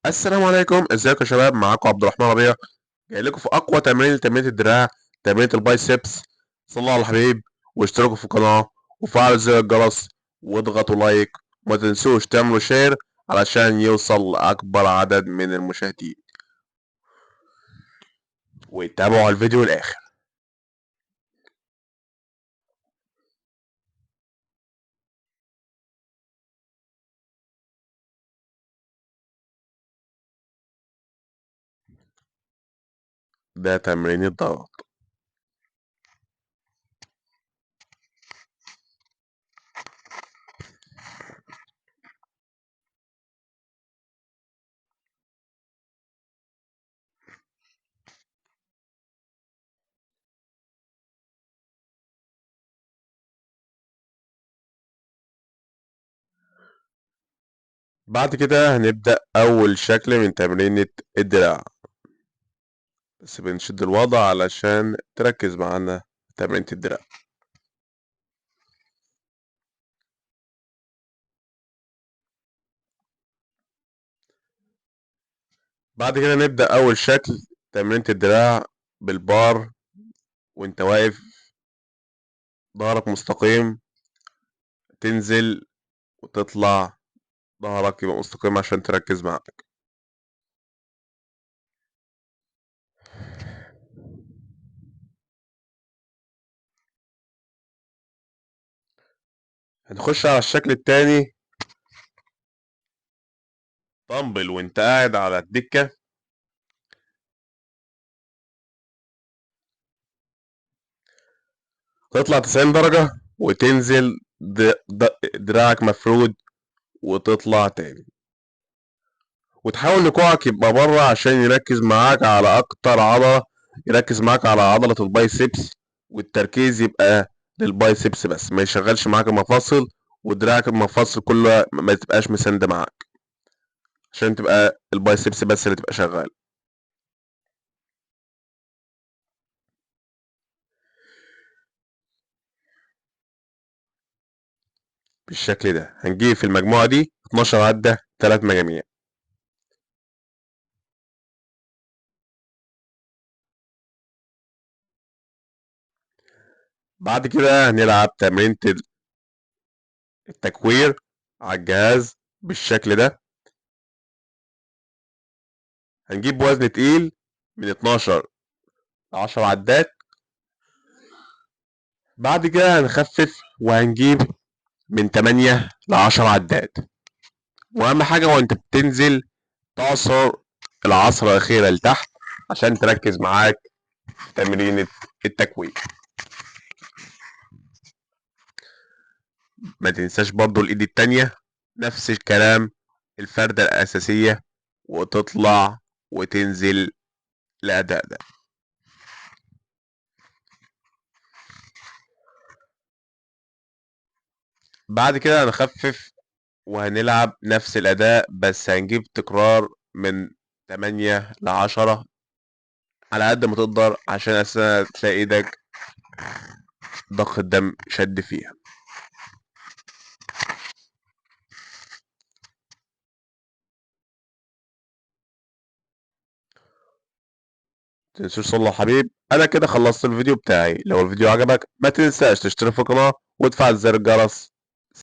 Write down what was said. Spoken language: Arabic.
السلام عليكم، ازيكم يا شباب؟ معاكم عبد الرحمن ربيع، جاي لكم في اقوى تمرين الدراع، تمرين البايسبس. صلوا على الحبيب واشتركوا في القناه وفعلوا زر الجرس واضغطوا لايك، وما تنسوش تعملوا شير علشان يوصل لاكبر عدد من المشاهدين، وتابعوا الفيديو الاخر. ده تمرين الضغط. بعد كده هنبدأ اول شكل من تمرين الدراع، بس بنشد الوضع علشان تركز معانا في تمرين الدراع. بعد كده نبدأ أول شكل، تمرينة الدراع بالبار وانت واقف، ظهرك مستقيم، تنزل وتطلع، ظهرك يبقى مستقيم عشان تركز معاك. هنخش على الشكل التاني، طنبل وانت قاعد على الدكة، تطلع 90 درجة وتنزل دراعك مفرود وتطلع تاني، وتحاول ان كوعك يبقى بره عشان يركز معاك على اكتر عضلة، يركز معاك على عضلة البايسبس، والتركيز يبقى للبايسبس بس، ما يشغلش معاك المفاصل، ودراعك المفاصل كلها ما تبقاش مساندة معاك، عشان تبقى البايسبس بس اللي تبقى شغال. بالشكل ده هنجيب في المجموعة دي 12 عدة 3 مجاميع. بعد كده هنلعب تمرينة التكوير على الجهاز بالشكل ده. هنجيب وزن تقيل من 12 ل 10 عدات. بعد كده هنخفف وهنجيب من 8 ل 10 عدات. واهم حاجة وانت بتنزل تعصر العصرة الأخيرة لتحت عشان تركز معاك في تمرين التكوين. ما تنساش برضو الإيد التانية نفس الكلام، الفردة الأساسية، وتطلع وتنزل الأداء ده. بعد كده هنخفف وهنلعب نفس الأداء، بس هنجيب تكرار من 8 ل 10 على قد ما تقدر، عشان أساسا تلاقي إيدك ضخ الدم شد فيها. متنسوش صلوا على الحبيب. انا كده خلصت الفيديو بتاعي، لو الفيديو عجبك ما تنساش تشترك في القناة وتفعل زر الجرس